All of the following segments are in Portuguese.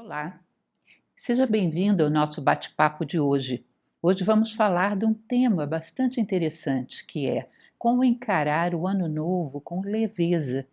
Olá, seja bem-vindo ao nosso bate-papo de hoje. Hoje vamos falar de um tema bastante interessante, que é como encarar o ano novo com leveza.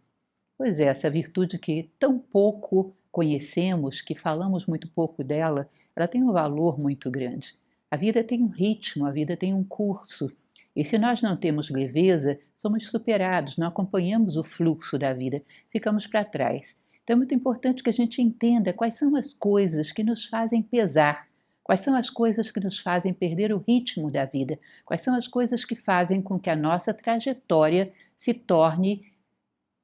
Pois é, essa virtude que tão pouco conhecemos, que falamos muito pouco dela, ela tem um valor muito grande. A vida tem um ritmo, a vida tem um curso. E se nós não temos leveza, somos superados, não acompanhamos o fluxo da vida, ficamos para trás. Então é muito importante que a gente entenda quais são as coisas que nos fazem pesar, quais são as coisas que nos fazem perder o ritmo da vida, quais são as coisas que fazem com que a nossa trajetória se torne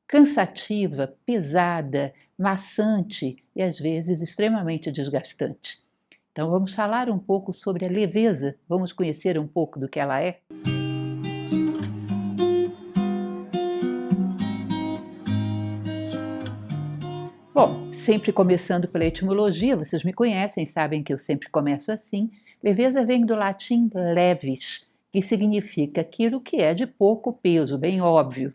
cansativa, pesada, maçante e às vezes extremamente desgastante. Então vamos falar um pouco sobre a leveza, vamos conhecer um pouco do que ela é? Bom, sempre começando pela etimologia, vocês me conhecem, sabem que eu sempre começo assim. Leveza vem do latim levis, que significa aquilo que é de pouco peso, bem óbvio.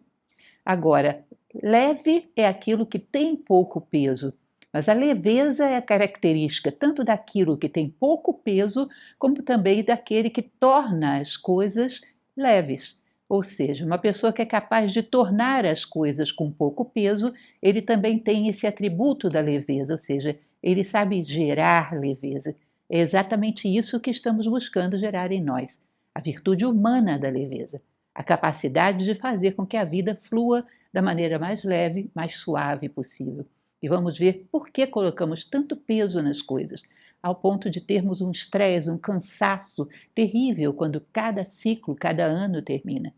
Agora, leve é aquilo que tem pouco peso, mas a leveza é a característica tanto daquilo que tem pouco peso, como também daquele que torna as coisas leves. Ou seja, uma pessoa que é capaz de tornar as coisas com pouco peso, ele também tem esse atributo da leveza, ou seja, ele sabe gerar leveza. É exatamente isso que estamos buscando gerar em nós, a virtude humana da leveza, a capacidade de fazer com que a vida flua da maneira mais leve, mais suave possível. E vamos ver por que colocamos tanto peso nas coisas, ao ponto de termos um estresse, um cansaço terrível quando cada ciclo, cada ano termina.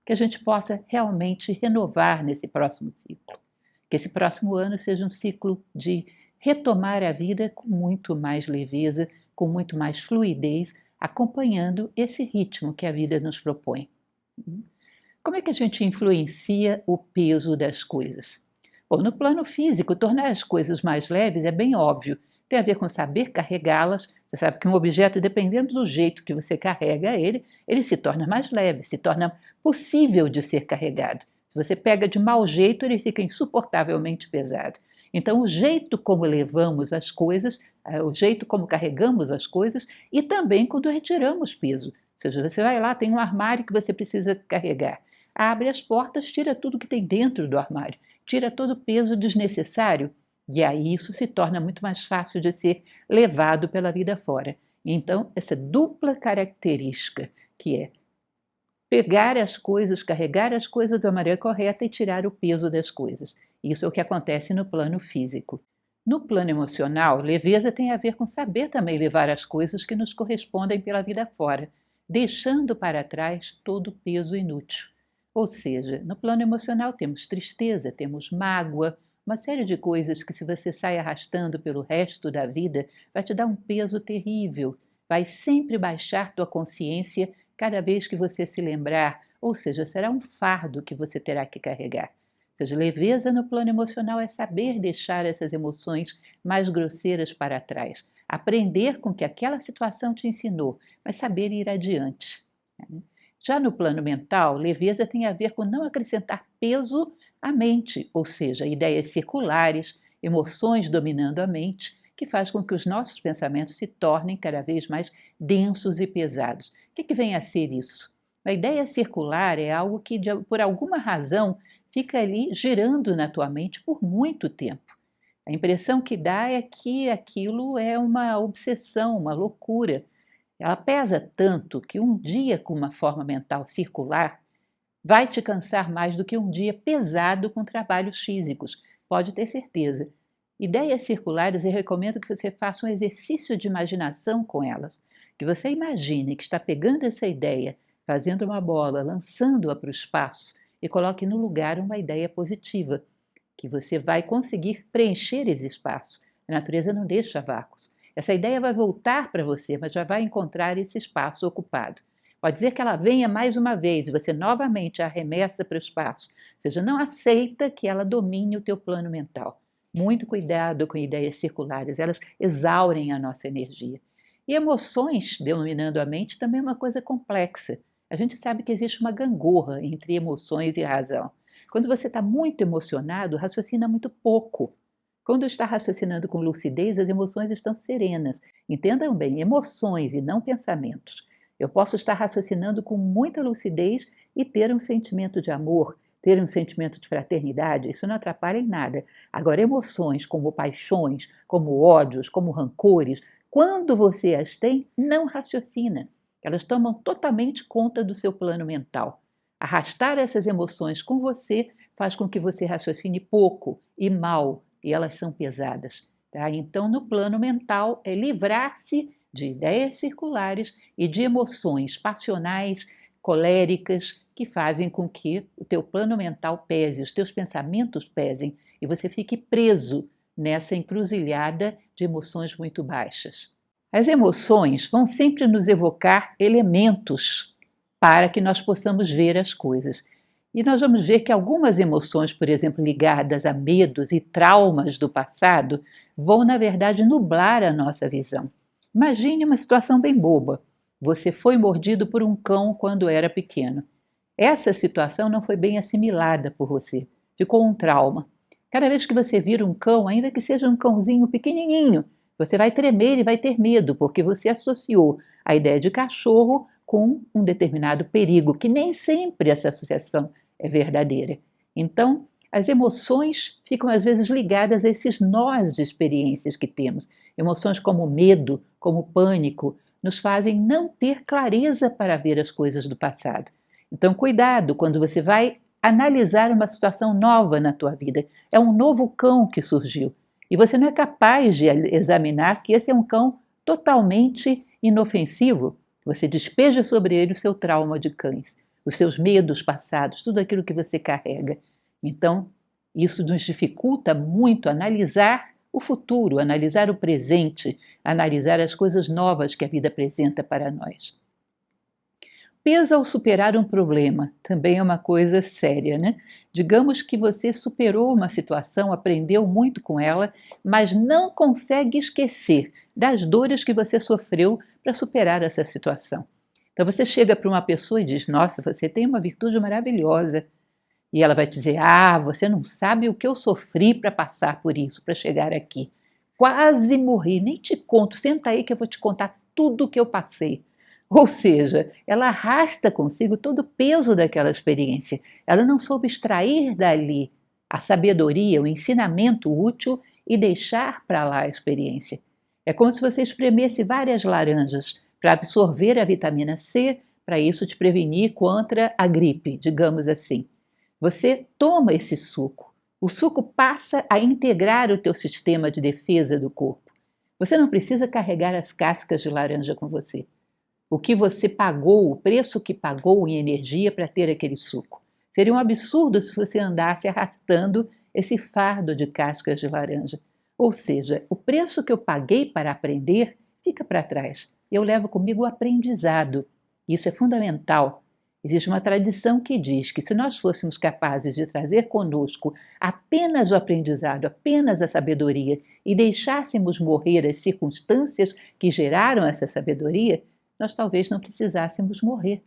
Que a gente possa realmente renovar nesse próximo ciclo. Que esse próximo ano seja um ciclo de retomar a vida com muito mais leveza, com muito mais fluidez, acompanhando esse ritmo que a vida nos propõe. Como é que a gente influencia o peso das coisas? Bom, no plano físico, tornar as coisas mais leves é bem óbvio. Tem a ver com saber carregá-las. Você sabe que um objeto, dependendo do jeito que você carrega ele, ele se torna mais leve, se torna possível de ser carregado. Se você pega de mau jeito, ele fica insuportavelmente pesado. Então, o jeito como levamos as coisas, o jeito como carregamos as coisas e também quando retiramos peso. Ou seja, você vai lá, tem um armário que você precisa carregar. Abre as portas, tira tudo que tem dentro do armário, tira todo o peso desnecessário, e aí isso se torna muito mais fácil de ser levado pela vida fora. Então, essa dupla característica, que é pegar as coisas, carregar as coisas da maneira correta e tirar o peso das coisas. Isso é o que acontece no plano físico. No plano emocional, leveza tem a ver com saber também levar as coisas que nos correspondem pela vida fora, deixando para trás todo o peso inútil. Ou seja, no plano emocional temos tristeza, temos mágoa, uma série de coisas que, se você sai arrastando pelo resto da vida, vai te dar um peso terrível, vai sempre baixar tua consciência cada vez que você se lembrar, ou seja, será um fardo que você terá que carregar. Ou seja, leveza no plano emocional é saber deixar essas emoções mais grosseiras para trás, aprender com o que aquela situação te ensinou, mas saber ir adiante. Já no plano mental, leveza tem a ver com não acrescentar peso à mente, ou seja, ideias circulares, emoções dominando a mente, que faz com que os nossos pensamentos se tornem cada vez mais densos e pesados. O que vem a ser isso? A ideia circular é algo que, por alguma razão, fica ali girando na tua mente por muito tempo. A impressão que dá é que aquilo é uma obsessão, uma loucura. Ela pesa tanto que um dia com uma forma mental circular vai te cansar mais do que um dia pesado com trabalhos físicos, pode ter certeza. Ideias circulares, eu recomendo que você faça um exercício de imaginação com elas. Que você imagine que está pegando essa ideia, fazendo uma bola, lançando-a para o espaço e coloque no lugar uma ideia positiva, que você vai conseguir preencher esse espaço. A natureza não deixa vácuos. Essa ideia vai voltar para você, mas já vai encontrar esse espaço ocupado. Pode ser que ela venha mais uma vez e você novamente a arremessa para o espaço. Ou seja, não aceita que ela domine o teu plano mental. Muito cuidado com ideias circulares, elas exaurem a nossa energia. E emoções dominando a mente também é uma coisa complexa. A gente sabe que existe uma gangorra entre emoções e razão. Quando você está muito emocionado, raciocina muito pouco. Quando está raciocinando com lucidez, as emoções estão serenas. Entendam bem, emoções e não pensamentos. Eu posso estar raciocinando com muita lucidez e ter um sentimento de amor, ter um sentimento de fraternidade, isso não atrapalha em nada. Agora, emoções como paixões, como ódios, como rancores, quando você as tem, não raciocina. Elas tomam totalmente conta do seu plano mental. Arrastar essas emoções com você faz com que você raciocine pouco e mal, e elas são pesadas. Tá? Então, no plano mental, é livrar-se de ideias circulares e de emoções passionais, coléricas, que fazem com que o teu plano mental pese, os teus pensamentos pesem, e você fique preso nessa encruzilhada de emoções muito baixas. As emoções vão sempre nos evocar elementos para que nós possamos ver as coisas. E nós vamos ver que algumas emoções, por exemplo, ligadas a medos e traumas do passado, vão, na verdade, nublar a nossa visão. Imagine uma situação bem boba. Você foi mordido por um cão quando era pequeno. Essa situação não foi bem assimilada por você. Ficou um trauma. Cada vez que você vira um cão, ainda que seja um cãozinho pequenininho, você vai tremer e vai ter medo, porque você associou a ideia de cachorro com um determinado perigo, que nem sempre essa associação é verdadeira. Então, as emoções ficam às vezes ligadas a esses nós de experiências que temos. Emoções como medo, como pânico, nos fazem não ter clareza para ver as coisas do passado. Então, cuidado quando você vai analisar uma situação nova na tua vida. É um novo cão que surgiu e você não é capaz de examinar que esse é um cão totalmente inofensivo. Você despeja sobre ele o seu trauma de cães, os seus medos passados, tudo aquilo que você carrega. Então, isso nos dificulta muito analisar o futuro, analisar o presente, analisar as coisas novas que a vida apresenta para nós. Peso ao superar um problema também é uma coisa séria, né? Digamos que você superou uma situação, aprendeu muito com ela, mas não consegue esquecer das dores que você sofreu para superar essa situação. Então você chega para uma pessoa e diz: Nossa, você tem uma virtude maravilhosa. E ela vai te dizer: Ah, você não sabe o que eu sofri para passar por isso, para chegar aqui. Quase morri, nem te conto, senta aí que eu vou te contar tudo o que eu passei. Ou seja, ela arrasta consigo todo o peso daquela experiência. Ela não soube extrair dali a sabedoria, o ensinamento útil e deixar para lá a experiência. É como se você espremesse várias laranjas para absorver a vitamina C, para isso te prevenir contra a gripe, digamos assim. Você toma esse suco. O suco passa a integrar o teu sistema de defesa do corpo. Você não precisa carregar as cascas de laranja com você. O que você pagou, o preço que pagou em energia para ter aquele suco. Seria um absurdo se você andasse arrastando esse fardo de cascas de laranja. Ou seja, o preço que eu paguei para aprender fica para trás. Eu levo comigo o aprendizado. Isso é fundamental. Existe uma tradição que diz que se nós fôssemos capazes de trazer conosco apenas o aprendizado, apenas a sabedoria e deixássemos morrer as circunstâncias que geraram essa sabedoria, nós talvez não precisássemos morrer.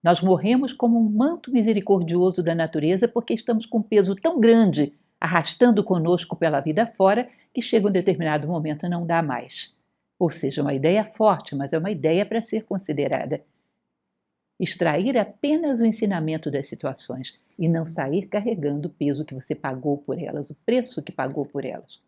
Nós morremos como um manto misericordioso da natureza porque estamos com um peso tão grande arrastando conosco pela vida fora que chega um determinado momento e não dá mais. Ou seja, uma ideia forte, mas é uma ideia para ser considerada. Extrair apenas o ensinamento das situações e não sair carregando o peso que você pagou por elas, o preço que pagou por elas.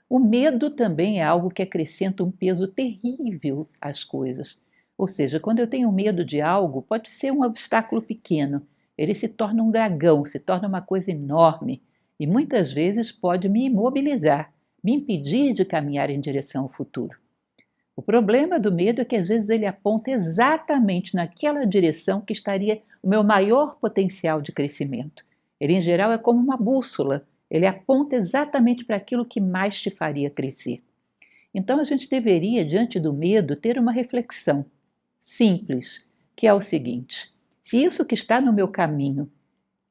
O medo também é algo que acrescenta um peso terrível às coisas. Ou seja, quando eu tenho medo de algo, pode ser um obstáculo pequeno, ele se torna um dragão, se torna uma coisa enorme e muitas vezes pode me imobilizar, me impedir de caminhar em direção ao futuro. O problema do medo é que às vezes ele aponta exatamente naquela direção que estaria o meu maior potencial de crescimento. Ele, em geral, é como uma bússola. Ele aponta exatamente para aquilo que mais te faria crescer. Então, a gente deveria, diante do medo, ter uma reflexão simples, que é o seguinte: se isso que está no meu caminho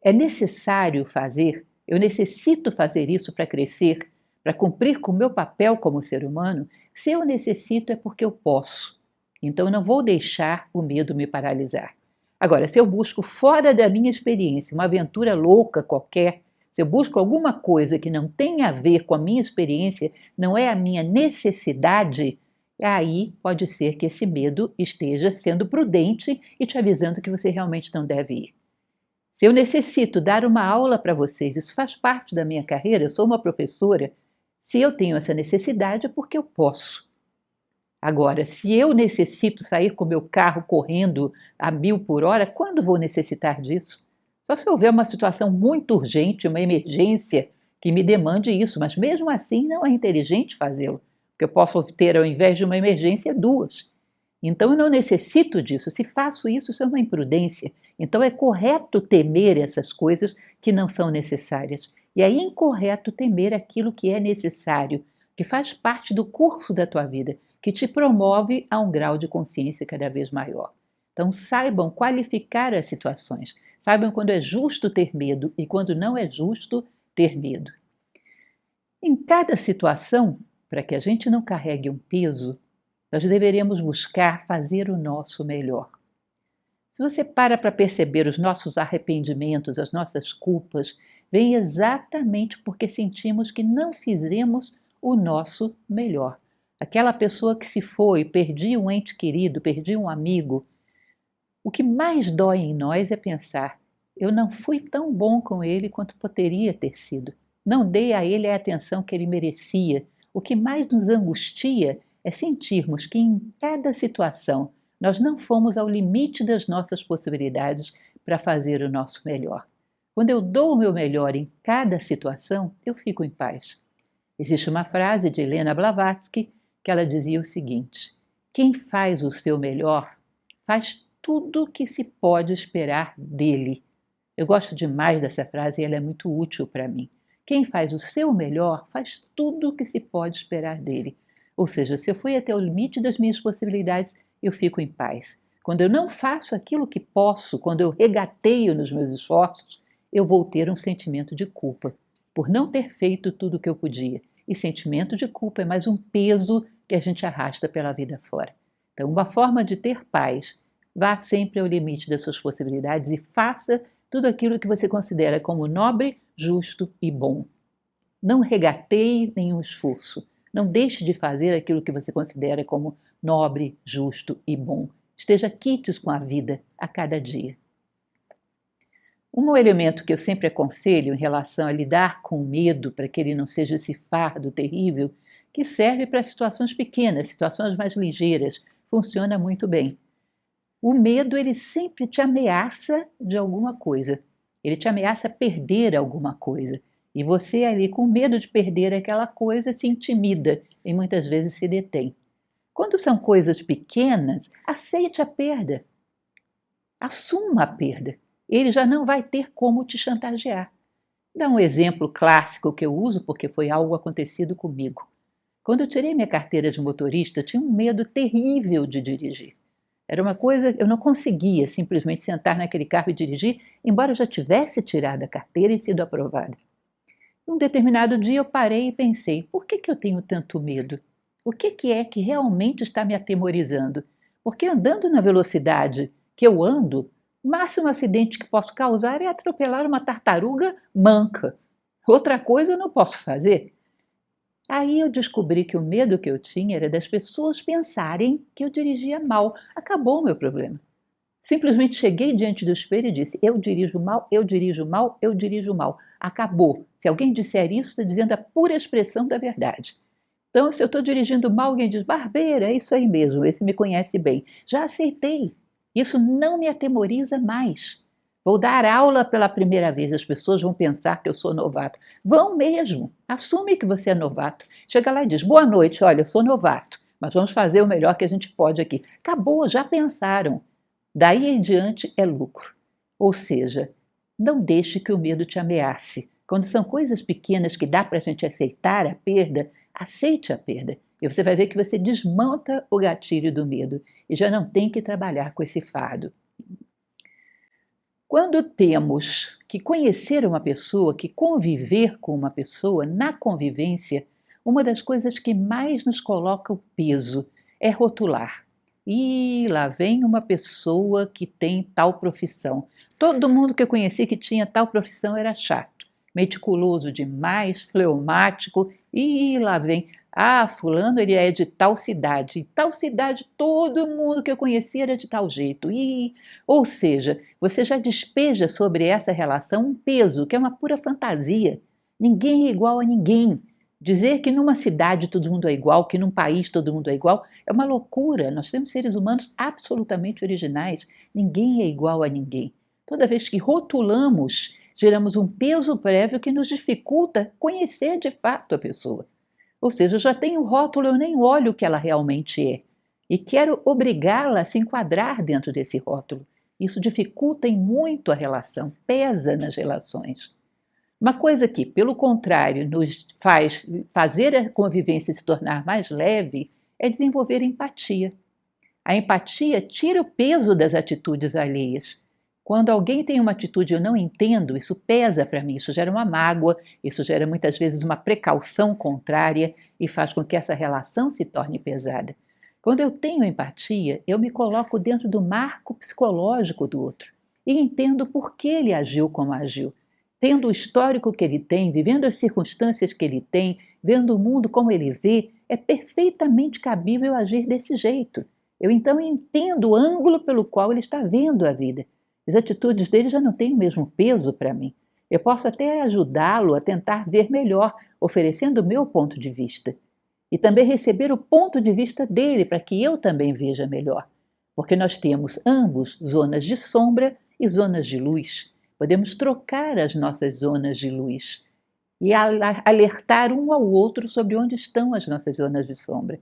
é necessário fazer, eu necessito fazer isso para crescer, para cumprir com o meu papel como ser humano, se eu necessito é porque eu posso. Então, eu não vou deixar o medo me paralisar. Agora, se eu busco fora da minha experiência uma aventura louca qualquer, Se eu busco alguma coisa que não tem a ver com a minha experiência, não é a minha necessidade, aí pode ser que esse medo esteja sendo prudente e te avisando que você realmente não deve ir. Se eu necessito dar uma aula para vocês, isso faz parte da minha carreira, eu sou uma professora, se eu tenho essa necessidade é porque eu posso. Agora, se eu necessito sair com meu carro correndo a 1000 por hora, quando vou necessitar disso? Só se houver uma situação muito urgente, uma emergência que me demande isso, mas mesmo assim não é inteligente fazê-lo, porque eu posso ter, ao invés de uma emergência, duas. Então eu não necessito disso. Se faço isso, isso é uma imprudência. Então é correto temer essas coisas que não são necessárias. E é incorreto temer aquilo que é necessário, que faz parte do curso da tua vida, que te promove a um grau de consciência cada vez maior. Então saibam qualificar as situações. Saibam quando é justo ter medo e quando não é justo ter medo. Em cada situação, para que a gente não carregue um peso, nós deveríamos buscar fazer o nosso melhor. Se você para perceber os nossos arrependimentos, as nossas culpas, vem exatamente porque sentimos que não fizemos o nosso melhor. Aquela pessoa que se foi, perdi um ente querido, perdi um amigo. O que mais dói em nós é pensar: eu não fui tão bom com ele quanto poderia ter sido. Não dei a ele a atenção que ele merecia. O que mais nos angustia é sentirmos que em cada situação nós não fomos ao limite das nossas possibilidades para fazer o nosso melhor. Quando eu dou o meu melhor em cada situação, eu fico em paz. Existe uma frase de Helena Blavatsky que ela dizia o seguinte: quem faz o seu melhor faz tudo o que se pode esperar dele. Eu gosto demais dessa frase e ela é muito útil para mim. Quem faz o seu melhor faz tudo o que se pode esperar dele. Ou seja, se eu fui até o limite das minhas possibilidades, eu fico em paz. Quando eu não faço aquilo que posso, quando eu regateio nos meus esforços, eu vou ter um sentimento de culpa por não ter feito tudo o que eu podia. E sentimento de culpa é mais um peso que a gente arrasta pela vida fora. Então, uma forma de ter paz: vá sempre ao limite das suas possibilidades e faça tudo aquilo que você considera como nobre, justo e bom. Não regateie nenhum esforço. Não deixe de fazer aquilo que você considera como nobre, justo e bom. Esteja quites com a vida a cada dia. Um elemento que eu sempre aconselho em relação a lidar com o medo, para que ele não seja esse fardo terrível, que serve para situações pequenas, situações mais ligeiras, funciona muito bem. O medo, ele sempre te ameaça de alguma coisa. Ele te ameaça perder alguma coisa. E você ali, com medo de perder aquela coisa, se intimida e muitas vezes se detém. Quando são coisas pequenas, aceite a perda. Assuma a perda. Ele já não vai ter como te chantagear. Dá um exemplo clássico que eu uso porque foi algo acontecido comigo. Quando eu tirei minha carteira de motorista, eu tinha um medo terrível de dirigir. Era uma coisa, eu não conseguia simplesmente sentar naquele carro e dirigir, embora eu já tivesse tirado a carteira e sido aprovada. Um determinado dia eu parei e pensei: por que eu tenho tanto medo? O que é que realmente está me atemorizando? Porque andando na velocidade que eu ando, o máximo acidente que posso causar é atropelar uma tartaruga manca. Outra coisa eu não posso fazer. Aí eu descobri que o medo que eu tinha era das pessoas pensarem que eu dirigia mal. Acabou o meu problema. Simplesmente cheguei diante do espelho e disse: eu dirijo mal, eu dirijo mal, eu dirijo mal. Acabou. Se alguém disser isso, está dizendo a pura expressão da verdade. Então, se eu estou dirigindo mal, alguém diz: Barbeira, é isso aí mesmo, esse me conhece bem. Já aceitei. Isso não me atemoriza mais. Vou dar aula pela primeira vez, as pessoas vão pensar que eu sou novato. Vão mesmo. Assume que você é novato. Chega lá e diz: boa noite, olha, eu sou novato, mas vamos fazer o melhor que a gente pode aqui. Acabou, já pensaram. Daí em diante é lucro. Ou seja, não deixe que o medo te ameace. Quando são coisas pequenas que dá para a gente aceitar a perda, aceite a perda. E você vai ver que você desmonta o gatilho do medo e já não tem que trabalhar com esse fardo. Quando temos que conhecer uma pessoa, que conviver com uma pessoa, na convivência, uma das coisas que mais nos coloca o peso é rotular. E lá vem uma pessoa que tem tal profissão. Todo mundo que eu conheci que tinha tal profissão era chato. meticuloso demais, fleumático, e lá vem, ah, fulano ele é de tal cidade, em tal cidade todo mundo que eu conhecia era de tal jeito, ou seja, você já despeja sobre essa relação um peso que é uma pura fantasia, ninguém é igual a ninguém. Dizer que numa cidade todo mundo é igual, que num país todo mundo é igual, é uma loucura. Nós temos seres humanos absolutamente originais. Ninguém é igual a ninguém. Toda vez que rotulamos, geramos um peso prévio que nos dificulta conhecer de fato a pessoa. Ou seja, eu já tenho o rótulo, eu nem olho o que ela realmente é. E quero obrigá-la a se enquadrar dentro desse rótulo. Isso dificulta em muito a relação, pesa nas relações. Uma coisa que, pelo contrário, nos faz fazer a convivência se tornar mais leve é desenvolver empatia. A empatia tira o peso das atitudes alheias. Quando alguém tem uma atitude e eu não entendo, isso pesa para mim, isso gera uma mágoa, isso gera muitas vezes uma precaução contrária e faz com que essa relação se torne pesada. Quando eu tenho empatia, eu me coloco dentro do marco psicológico do outro e entendo por que ele agiu como agiu. Tendo o histórico que ele tem, vivendo as circunstâncias que ele tem, vendo o mundo como ele vê, é perfeitamente cabível agir desse jeito. Eu então entendo o ângulo pelo qual ele está vendo a vida. As atitudes dele já não têm o mesmo peso para mim. Eu posso até ajudá-lo a tentar ver melhor, oferecendo o meu ponto de vista. E também receber o ponto de vista dele para que eu também veja melhor. Porque nós temos ambos zonas de sombra e zonas de luz. Podemos trocar as nossas zonas de luz e alertar um ao outro sobre onde estão as nossas zonas de sombra.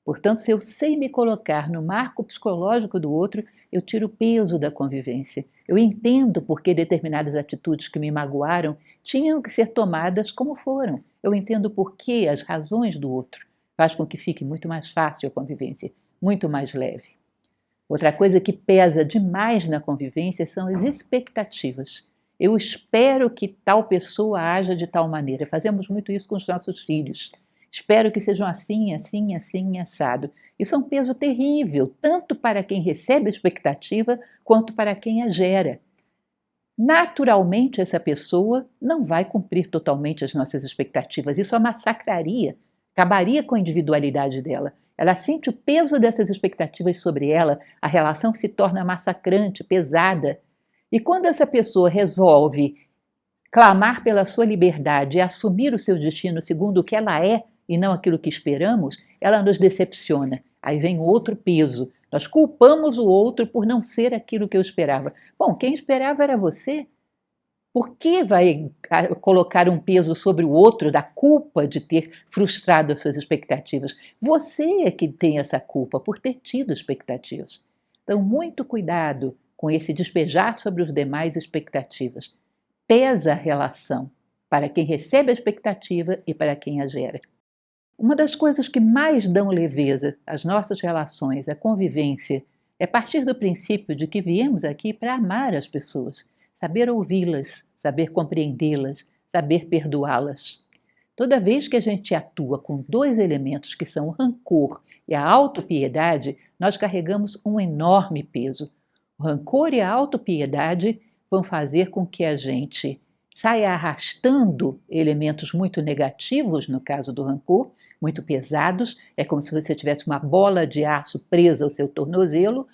Portanto, se eu sei me colocar no marco psicológico do outro, eu tiro o peso da convivência. Eu entendo por que determinadas atitudes que me magoaram tinham que ser tomadas como foram. Eu entendo por que as razões do outro faz com que fique muito mais fácil a convivência, muito mais leve. Outra coisa que pesa demais na convivência são as expectativas. Eu espero que tal pessoa haja de tal maneira. Fazemos muito isso com os nossos filhos. Espero que sejam assim, assim, assim, assado. Isso é um peso terrível, tanto para quem recebe a expectativa, quanto para quem a gera. Naturalmente, essa pessoa não vai cumprir totalmente as nossas expectativas. Isso a massacraria, acabaria com a individualidade dela. Ela sente o peso dessas expectativas sobre ela, a relação se torna massacrante, pesada. E quando essa pessoa resolve clamar pela sua liberdade e assumir o seu destino segundo o que ela é e não aquilo que esperamos, ela nos decepciona. Aí vem outro peso. Nós culpamos o outro por não ser aquilo que eu esperava. Bom, quem esperava era você. Por que vai colocar um peso sobre o outro da culpa de ter frustrado as suas expectativas? Você é que tem essa culpa por ter tido expectativas. Então, muito cuidado com esse despejar sobre os demais expectativas. Pesa a relação para quem recebe a expectativa e para quem a gera. Uma das coisas que mais dão leveza às nossas relações, à convivência, é partir do princípio de que viemos aqui para amar as pessoas, saber ouvi-las, saber compreendê-las, saber perdoá-las. Toda vez que a gente atua com dois elementos que são o rancor e a autopiedade, nós carregamos um enorme peso. O rancor e a autopiedade vão fazer com que a gente saia arrastando elementos muito negativos, no caso do rancor, muito pesados, é como se você tivesse uma bola de aço presa ao seu tornozelo,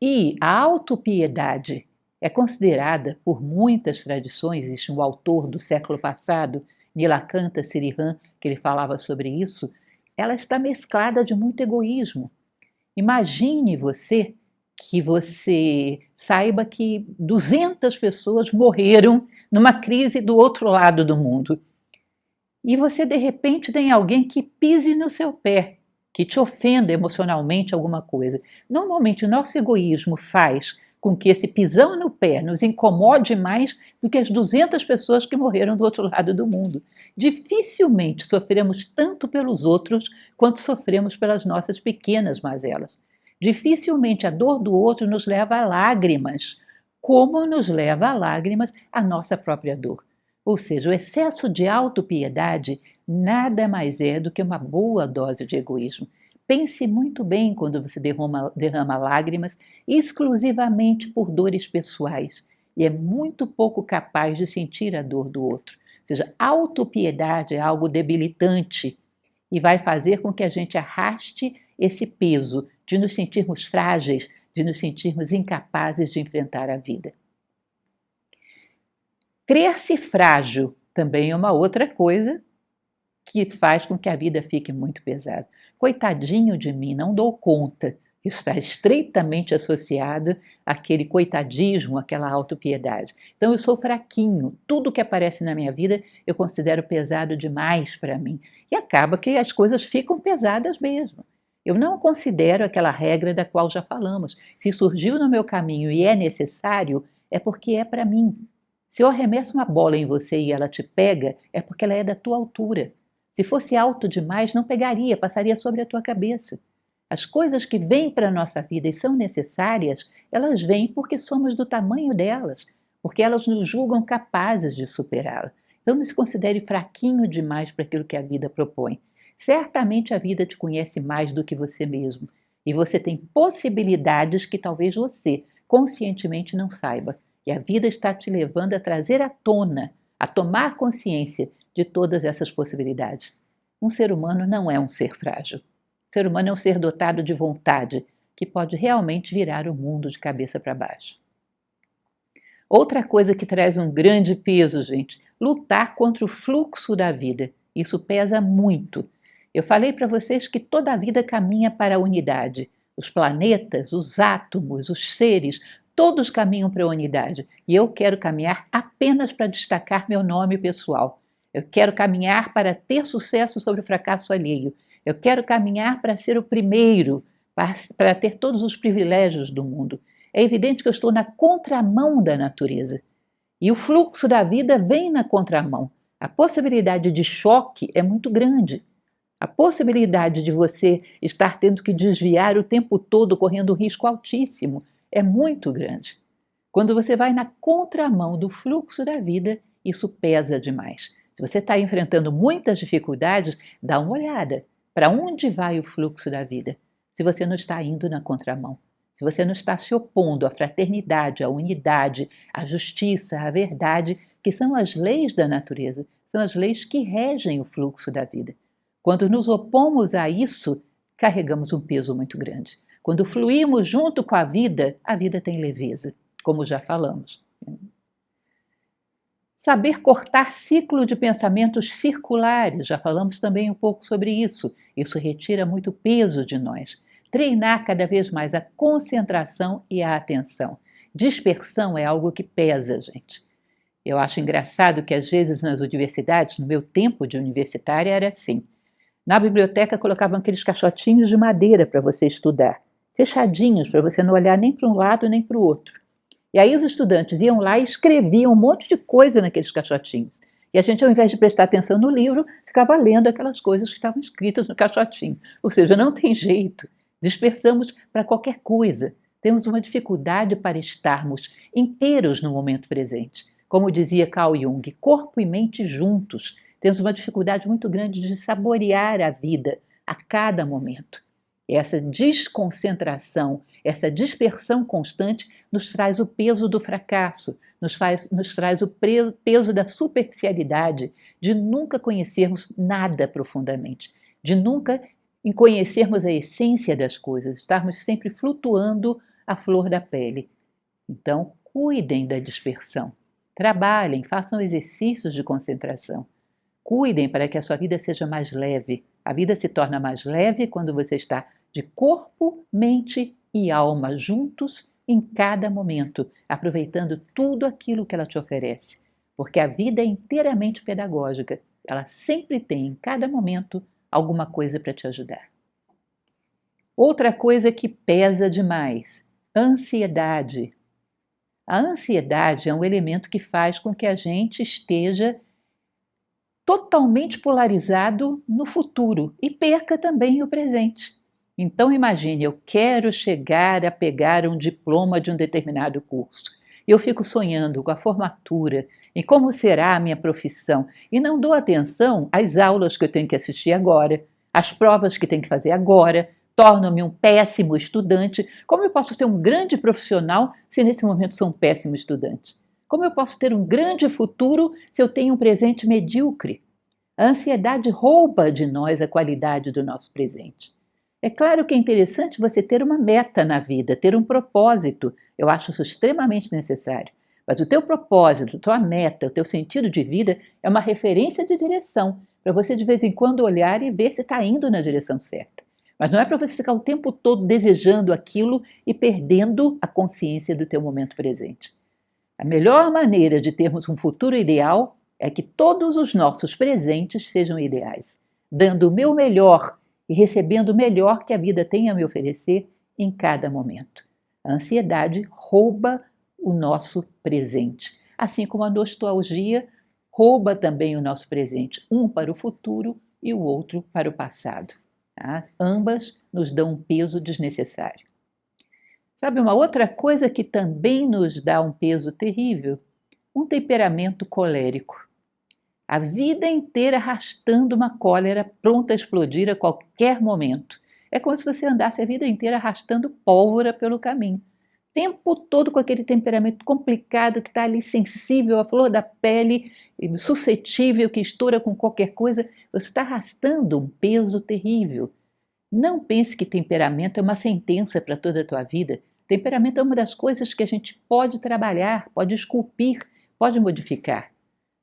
e a autopiedade é considerada por muitas tradições, existe um autor do século passado, Nilakanta Sirihan, que ele falava sobre isso, ela está mesclada de muito egoísmo. Imagine que você saiba que 200 pessoas morreram numa crise do outro lado do mundo. E você, de repente, tem alguém que pise no seu pé, que te ofenda emocionalmente alguma coisa. Normalmente, o nosso egoísmo faz com que esse pisão no pé nos incomode mais do que as 200 pessoas que morreram do outro lado do mundo. Dificilmente sofremos tanto pelos outros quanto sofremos pelas nossas pequenas mazelas. Dificilmente a dor do outro nos leva a lágrimas, como nos leva a lágrimas a nossa própria dor. Ou seja, o excesso de autopiedade nada mais é do que uma boa dose de egoísmo. Pense muito bem quando você derrama lágrimas exclusivamente por dores pessoais e é muito pouco capaz de sentir a dor do outro. seja, autopiedade é algo debilitante e vai fazer com que a gente arraste esse peso de nos sentirmos frágeis, de nos sentirmos incapazes de enfrentar a vida. Crer-se frágil também é uma outra coisa que faz com que a vida fique muito pesada. Coitadinho de mim, não dou conta. Isso está estreitamente associado àquele coitadismo, àquela autopiedade. Então eu sou fraquinho, tudo que aparece na minha vida eu considero pesado demais para mim. E acaba que as coisas ficam pesadas mesmo. Eu não considero aquela regra da qual já falamos. Se surgiu no meu caminho e é necessário, é porque é para mim. Se eu arremesso uma bola em você e ela te pega, é porque ela é da tua altura. Se fosse alto demais, não pegaria, passaria sobre a tua cabeça. As coisas que vêm para a nossa vida e são necessárias, elas vêm porque somos do tamanho delas, porque elas nos julgam capazes de superá-la. Então não se considere fraquinho demais para aquilo que a vida propõe. Certamente a vida te conhece mais do que você mesmo, e você tem possibilidades que talvez você conscientemente não saiba. E a vida está te levando a trazer à tona, a tomar consciência de todas essas possibilidades. Um ser humano não é um ser frágil. O ser humano é um ser dotado de vontade, que pode realmente virar o mundo de cabeça para baixo. Outra coisa que traz um grande peso, gente, lutar contra o fluxo da vida. Isso pesa muito. Eu falei para vocês que toda a vida caminha para a unidade. Os planetas, os átomos, os seres, todos caminham para a unidade. E eu quero caminhar apenas para destacar meu nome pessoal. Eu quero caminhar para ter sucesso sobre o fracasso alheio. Eu quero caminhar para ser o primeiro, para ter todos os privilégios do mundo. É evidente que eu estou na contramão da natureza. E o fluxo da vida vem na contramão. A possibilidade de choque é muito grande. A possibilidade de você estar tendo que desviar o tempo todo, correndo um risco altíssimo, é muito grande. Quando você vai na contramão do fluxo da vida, isso pesa demais. Se você está enfrentando muitas dificuldades, dá uma olhada. Para onde vai o fluxo da vida? Se você não está indo na contramão. Se você não está se opondo à fraternidade, à unidade, à justiça, à verdade, que são as leis da natureza, são as leis que regem o fluxo da vida. Quando nos opomos a isso, carregamos um peso muito grande. Quando fluímos junto com a vida tem leveza, como já falamos. Saber cortar ciclo de pensamentos circulares, já falamos também um pouco sobre isso. Isso retira muito peso de nós. Treinar cada vez mais a concentração e a atenção. Dispersão é algo que pesa, gente. Eu acho engraçado que às vezes nas universidades, no meu tempo de universitária era assim. Na biblioteca colocavam aqueles caixotinhos de madeira para você estudar, fechadinhos para você não olhar nem para um lado nem para o outro. E aí os estudantes iam lá e escreviam um monte de coisa naqueles caixotinhos. E a gente, ao invés de prestar atenção no livro, ficava lendo aquelas coisas que estavam escritas no caixotinho. Ou seja, não tem jeito. Dispersamos para qualquer coisa. Temos uma dificuldade para estarmos inteiros no momento presente. Como dizia Carl Jung, corpo e mente juntos. Temos uma dificuldade muito grande de saborear a vida a cada momento. Essa desconcentração, essa dispersão constante nos traz o peso do fracasso, nos traz o peso da superficialidade, de nunca conhecermos nada profundamente, de nunca conhecermos a essência das coisas, estarmos sempre flutuando à flor da pele. Então, cuidem da dispersão, trabalhem, façam exercícios de concentração. Cuidem para que a sua vida seja mais leve. A vida se torna mais leve quando você está de corpo, mente e alma juntos em cada momento, aproveitando tudo aquilo que ela te oferece. Porque a vida é inteiramente pedagógica. Ela sempre tem, em cada momento, alguma coisa para te ajudar. Outra coisa que pesa demais: ansiedade. A ansiedade é um elemento que faz com que a gente esteja totalmente polarizado no futuro e perca também o presente. Então imagine, eu quero chegar a pegar um diploma de um determinado curso. Eu fico sonhando com a formatura, em como será a minha profissão, e não dou atenção às aulas que eu tenho que assistir agora, às provas que tenho que fazer agora, torno-me um péssimo estudante. Como eu posso ser um grande profissional se nesse momento sou um péssimo estudante? Como eu posso ter um grande futuro se eu tenho um presente medíocre? A ansiedade rouba de nós a qualidade do nosso presente. É claro que é interessante você ter uma meta na vida, ter um propósito. Eu acho isso extremamente necessário. Mas o teu propósito, a tua meta, o teu sentido de vida é uma referência de direção, para você de vez em quando olhar e ver se está indo na direção certa. Mas não é para você ficar o tempo todo desejando aquilo e perdendo a consciência do teu momento presente. A melhor maneira de termos um futuro ideal é que todos os nossos presentes sejam ideais, dando o meu melhor e recebendo o melhor que a vida tem a me oferecer em cada momento. A ansiedade rouba o nosso presente, assim como a nostalgia rouba também o nosso presente, um para o futuro e o outro para o passado. Tá? Ambas nos dão um peso desnecessário. Sabe uma outra coisa que também nos dá um peso terrível? Um temperamento colérico. A vida inteira arrastando uma cólera pronta a explodir a qualquer momento. É como se você andasse a vida inteira arrastando pólvora pelo caminho. O tempo todo com aquele temperamento complicado que está ali sensível à flor da pele, suscetível, que estoura com qualquer coisa. Você está arrastando um peso terrível. Não pense que temperamento é uma sentença para toda a tua vida. Temperamento é uma das coisas que a gente pode trabalhar, pode esculpir, pode modificar.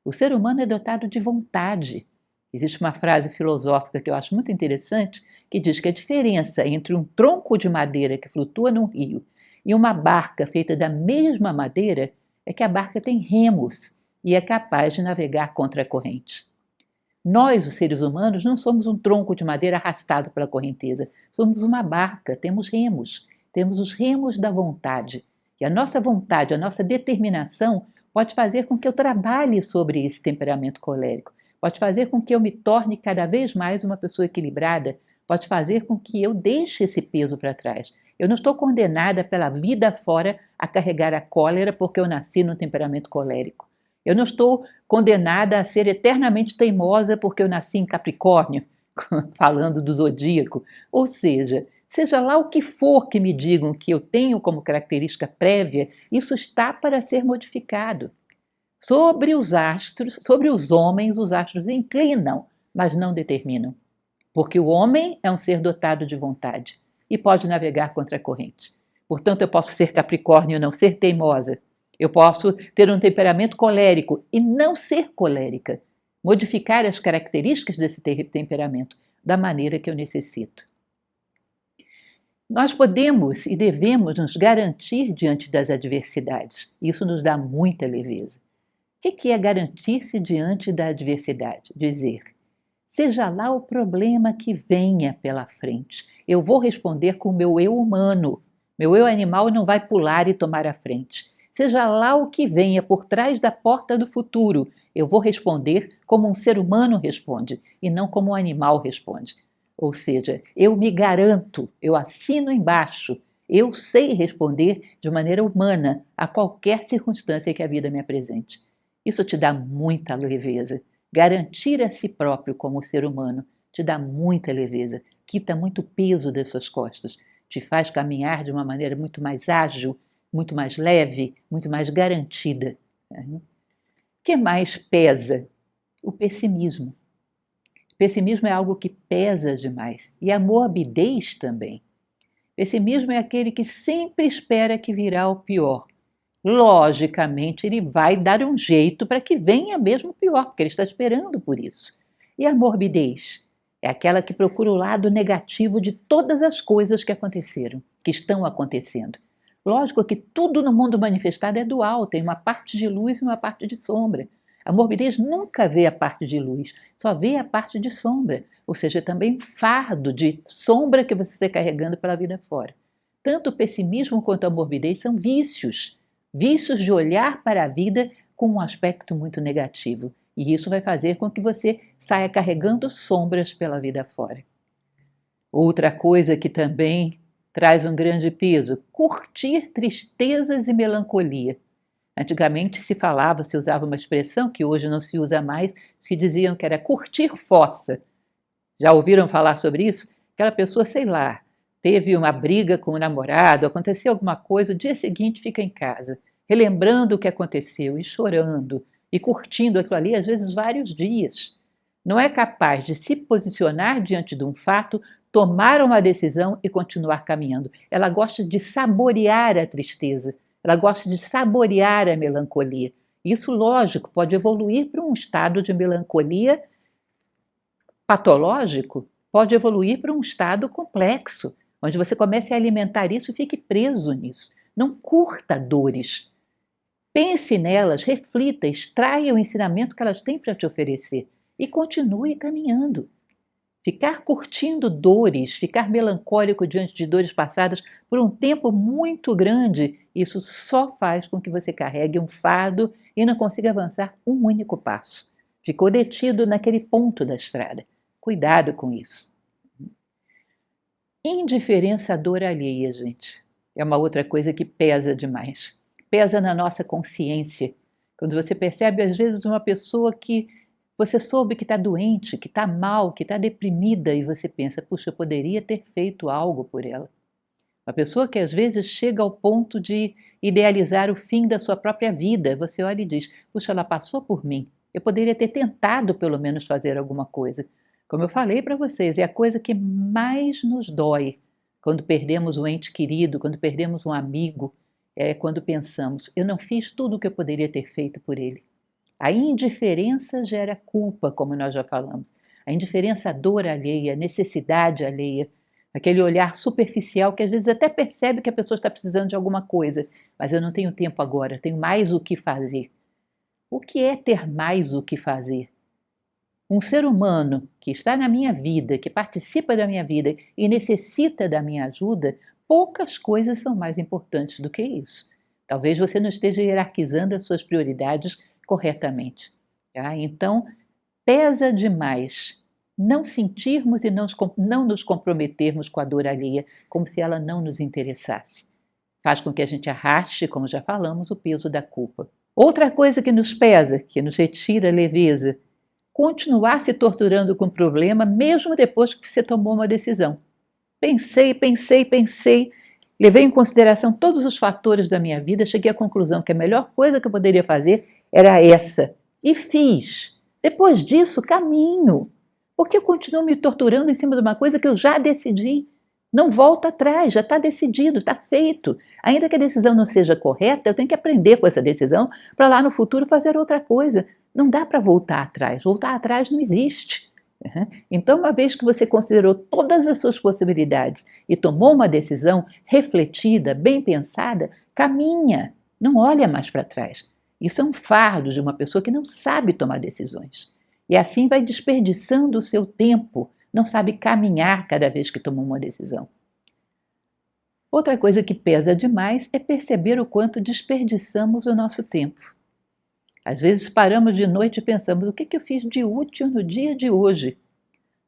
O ser humano é dotado de vontade. Existe uma frase filosófica que eu acho muito interessante, que diz que a diferença entre um tronco de madeira que flutua num rio e uma barca feita da mesma madeira é que a barca tem remos e é capaz de navegar contra a corrente. Nós, os seres humanos, não somos um tronco de madeira arrastado pela correnteza, somos uma barca, temos os remos da vontade. E a nossa vontade, a nossa determinação pode fazer com que eu trabalhe sobre esse temperamento colérico, pode fazer com que eu me torne cada vez mais uma pessoa equilibrada, pode fazer com que eu deixe esse peso para trás. Eu não estou condenada pela vida fora a carregar a cólera porque eu nasci num temperamento colérico. Eu não estou condenada a ser eternamente teimosa porque eu nasci em Capricórnio, falando do zodíaco. Ou seja lá o que for que me digam que eu tenho como característica prévia, isso está para ser modificado. Sobre os astros, sobre os homens, os astros inclinam, mas não determinam. Porque o homem é um ser dotado de vontade e pode navegar contra a corrente. Portanto, eu posso ser Capricórnio e não ser teimosa. Eu posso ter um temperamento colérico e não ser colérica. Modificar as características desse temperamento da maneira que eu necessito. Nós podemos e devemos nos garantir diante das adversidades. Isso nos dá muita leveza. O que é garantir-se diante da adversidade? Dizer, seja lá o problema que venha pela frente, eu vou responder com o meu eu humano. Meu eu animal não vai pular e tomar a frente. Seja lá o que venha por trás da porta do futuro, eu vou responder como um ser humano responde e não como um animal responde. Ou seja, eu me garanto, eu assino embaixo, eu sei responder de maneira humana a qualquer circunstância que a vida me apresente. Isso te dá muita leveza. Garantir a si próprio como ser humano te dá muita leveza, quita muito peso das suas costas, te faz caminhar de uma maneira muito mais ágil, muito mais leve, muito mais garantida. O que mais pesa? O pessimismo. O pessimismo é algo que pesa demais. E a morbidez também. Pessimismo é aquele que sempre espera que virá o pior. Logicamente, ele vai dar um jeito para que venha mesmo pior, porque ele está esperando por isso. E a morbidez? É aquela que procura o lado negativo de todas as coisas que aconteceram, que estão acontecendo. Lógico que tudo no mundo manifestado é dual, tem uma parte de luz e uma parte de sombra. A morbidez nunca vê a parte de luz, só vê a parte de sombra, ou seja, também um fardo de sombra que você está carregando pela vida fora. Tanto o pessimismo quanto a morbidez são vícios de olhar para a vida com um aspecto muito negativo. E isso vai fazer com que você saia carregando sombras pela vida fora. Outra coisa que também traz um grande peso, curtir tristezas e melancolia. Antigamente se falava, se usava uma expressão que hoje não se usa mais, que diziam que era curtir fossa. Já ouviram falar sobre isso? Aquela pessoa, sei lá, teve uma briga com o namorado, aconteceu alguma coisa, o dia seguinte fica em casa. relembrando o que aconteceu e chorando e curtindo aquilo ali, às vezes vários dias. Não é capaz de se posicionar diante de um fato, tomar uma decisão e continuar caminhando. Ela gosta de saborear a tristeza, ela gosta de saborear a melancolia. Isso, lógico, pode evoluir para um estado de melancolia patológico, pode evoluir para um estado complexo, onde você comece a alimentar isso e fique preso nisso. Não curta dores. Pense nelas, reflita, extraia o ensinamento que elas têm para te oferecer e continue caminhando. Ficar curtindo dores, ficar melancólico diante de dores passadas por um tempo muito grande, isso só faz com que você carregue um fardo e não consiga avançar um único passo. Ficou detido naquele ponto da estrada. Cuidado com isso. Indiferença à dor alheia, gente, é uma outra coisa que pesa demais. Pesa na nossa consciência. Quando você percebe, às vezes, uma pessoa que você soube que está doente, que está mal, que está deprimida e você pensa, puxa, eu poderia ter feito algo por ela. Uma pessoa que às vezes chega ao ponto de idealizar o fim da sua própria vida. Você olha e diz, puxa, ela passou por mim. Eu poderia ter tentado pelo menos fazer alguma coisa. Como eu falei para vocês, é a coisa que mais nos dói quando perdemos um ente querido, quando perdemos um amigo, é quando pensamos, eu não fiz tudo o que eu poderia ter feito por ele. A indiferença gera culpa, como nós já falamos. A indiferença à dor alheia, à necessidade alheia, aquele olhar superficial que às vezes até percebe que a pessoa está precisando de alguma coisa, mas eu não tenho tempo agora, tenho mais o que fazer. O que é ter mais o que fazer? Um ser humano que está na minha vida, que participa da minha vida e necessita da minha ajuda, poucas coisas são mais importantes do que isso. Talvez você não esteja hierarquizando as suas prioridades corretamente. Tá? Então, pesa demais não sentirmos e não nos comprometermos com a dor alheia, como se ela não nos interessasse. Faz com que a gente arraste, como já falamos, o peso da culpa. Outra coisa que nos pesa, que nos retira a leveza, continuar se torturando com o problema mesmo depois que você tomou uma decisão. Pensei, levei em consideração todos os fatores da minha vida, cheguei à conclusão que a melhor coisa que eu poderia fazer era essa. E fiz. Depois disso, caminho. Porque eu continuo me torturando em cima de uma coisa que eu já decidi. Não volta atrás, já está decidido, está feito. Ainda que a decisão não seja correta, eu tenho que aprender com essa decisão para lá no futuro fazer outra coisa. Não dá para voltar atrás. Voltar atrás não existe. Então, uma vez que você considerou todas as suas possibilidades e tomou uma decisão refletida, bem pensada, caminha, não olha mais para trás. Isso é um fardo de uma pessoa que não sabe tomar decisões. E assim vai desperdiçando o seu tempo, não sabe caminhar cada vez que toma uma decisão. Outra coisa que pesa demais é perceber o quanto desperdiçamos o nosso tempo. Às vezes paramos de noite e pensamos, o que eu fiz de útil no dia de hoje?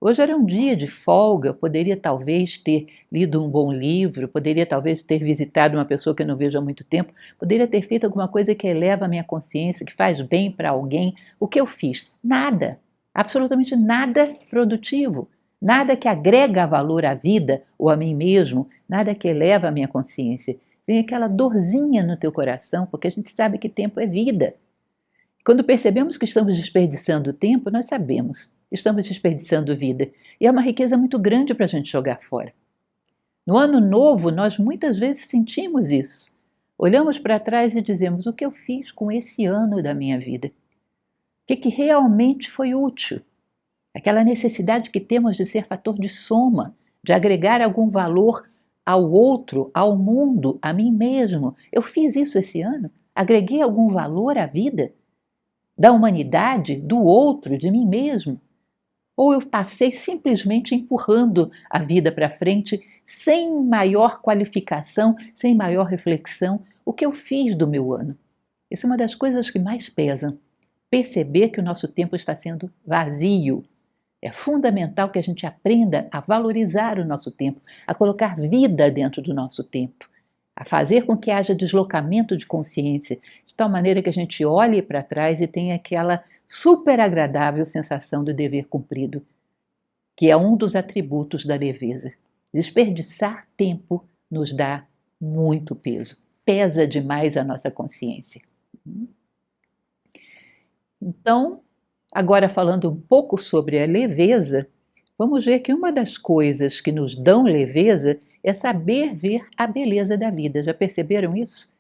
Hoje era um dia de folga, eu poderia talvez ter lido um bom livro, poderia talvez ter visitado uma pessoa que eu não vejo há muito tempo, poderia ter feito alguma coisa que eleva a minha consciência, que faz bem para alguém. O que eu fiz? Nada, absolutamente nada produtivo, nada que agrega valor à vida ou a mim mesmo, nada que eleva a minha consciência. Vem aquela dorzinha no teu coração, porque a gente sabe que tempo é vida. Quando percebemos que estamos desperdiçando tempo, nós sabemos, estamos desperdiçando vida. E é uma riqueza muito grande para a gente jogar fora. No ano novo, nós muitas vezes sentimos isso. Olhamos para trás e dizemos, o que eu fiz com esse ano da minha vida? O que realmente foi útil? Aquela necessidade que temos de ser fator de soma, de agregar algum valor ao outro, ao mundo, a mim mesmo. Eu fiz isso esse ano? Agreguei algum valor à vida? Da humanidade, do outro, de mim mesmo? Ou eu passei simplesmente empurrando a vida para frente, sem maior qualificação, sem maior reflexão, o que eu fiz do meu ano? Essa é uma das coisas que mais pesam. Perceber que o nosso tempo está sendo vazio. É fundamental que a gente aprenda a valorizar o nosso tempo, a colocar vida dentro do nosso tempo, a fazer com que haja deslocamento de consciência, de tal maneira que a gente olhe para trás e tenha aquela super agradável sensação do dever cumprido, que é um dos atributos da leveza. Desperdiçar tempo nos dá muito peso. pesa demais a nossa consciência. Então, agora falando um pouco sobre a leveza, vamos ver que uma das coisas que nos dão leveza é saber ver a beleza da vida. Já perceberam isso?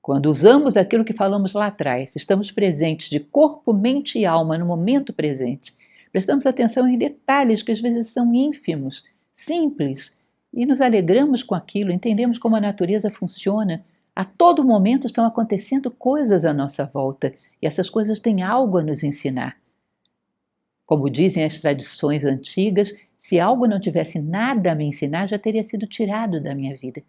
Quando usamos aquilo que falamos lá atrás, estamos presentes de corpo, mente e alma no momento presente. Prestamos atenção em detalhes que às vezes são ínfimos, simples, e nos alegramos com aquilo, entendemos como a natureza funciona. A todo momento estão acontecendo coisas à nossa volta, e essas coisas têm algo a nos ensinar. Como dizem as tradições antigas, se algo não tivesse nada a me ensinar, já teria sido tirado da minha vida.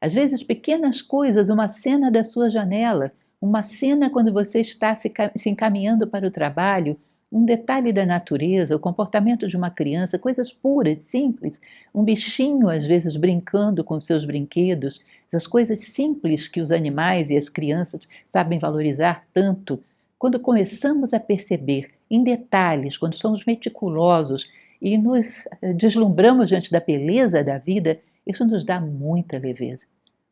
Às vezes, pequenas coisas, uma cena da sua janela, uma cena quando você está se encaminhando para o trabalho, um detalhe da natureza, o comportamento de uma criança, coisas puras, simples, um bichinho às vezes brincando com seus brinquedos, essas coisas simples que os animais e as crianças sabem valorizar tanto. Quando começamos a perceber em detalhes, quando somos meticulosos e nos deslumbramos diante da beleza da vida, isso nos dá muita leveza,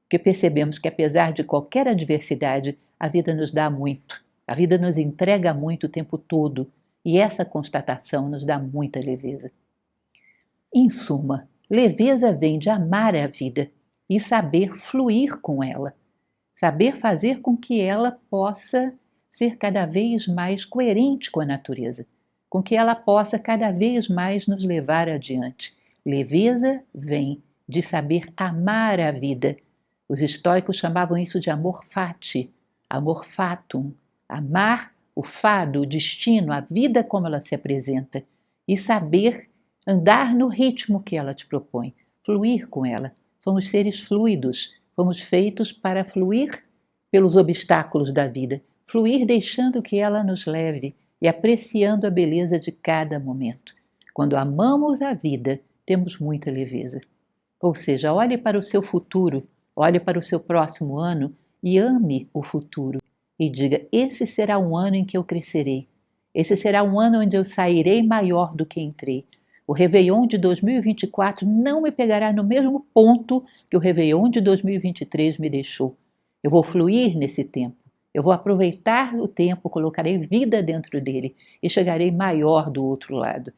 porque percebemos que apesar de qualquer adversidade, a vida nos dá muito, a vida nos entrega muito o tempo todo, e essa constatação nos dá muita leveza. Em suma, leveza vem de amar a vida e saber fluir com ela, saber fazer com que ela possa ser cada vez mais coerente com a natureza, com que ela possa cada vez mais nos levar adiante. Leveza vem de saber amar a vida. Os estoicos chamavam isso de amor fati, amor fatum, amar o fado, o destino, a vida como ela se apresenta e saber andar no ritmo que ela te propõe, fluir com ela. Somos seres fluidos, fomos feitos para fluir pelos obstáculos da vida, fluir deixando que ela nos leve e apreciando a beleza de cada momento. Quando amamos a vida, temos muita leveza. Ou seja, olhe para o seu futuro, olhe para o seu próximo ano e ame o futuro. E diga, esse será um ano em que eu crescerei. Esse será um ano onde eu sairei maior do que entrei. O Réveillon de 2024 não me pegará no mesmo ponto que o Réveillon de 2023 me deixou. Eu vou fluir nesse tempo. Eu vou aproveitar o tempo, colocarei vida dentro dele e chegarei maior do outro lado.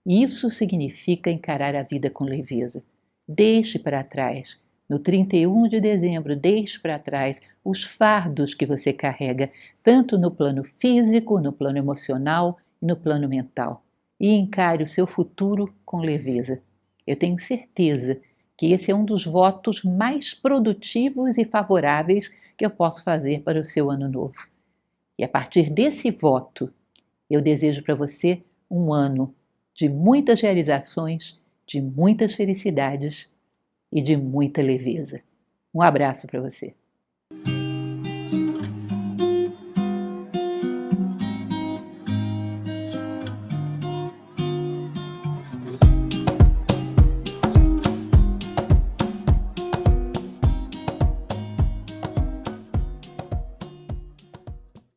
Isso significa encarar a vida com leveza. Deixe para trás. No 31 de dezembro, deixe para trás os fardos que você carrega, tanto no plano físico, no plano emocional e no plano mental. E encare o seu futuro com leveza. Eu tenho certeza que esse é um dos votos mais produtivos e favoráveis que eu posso fazer para o seu ano novo. E a partir desse voto, eu desejo para você um ano de muitas realizações, de muitas felicidades e de muita leveza. Um abraço para você.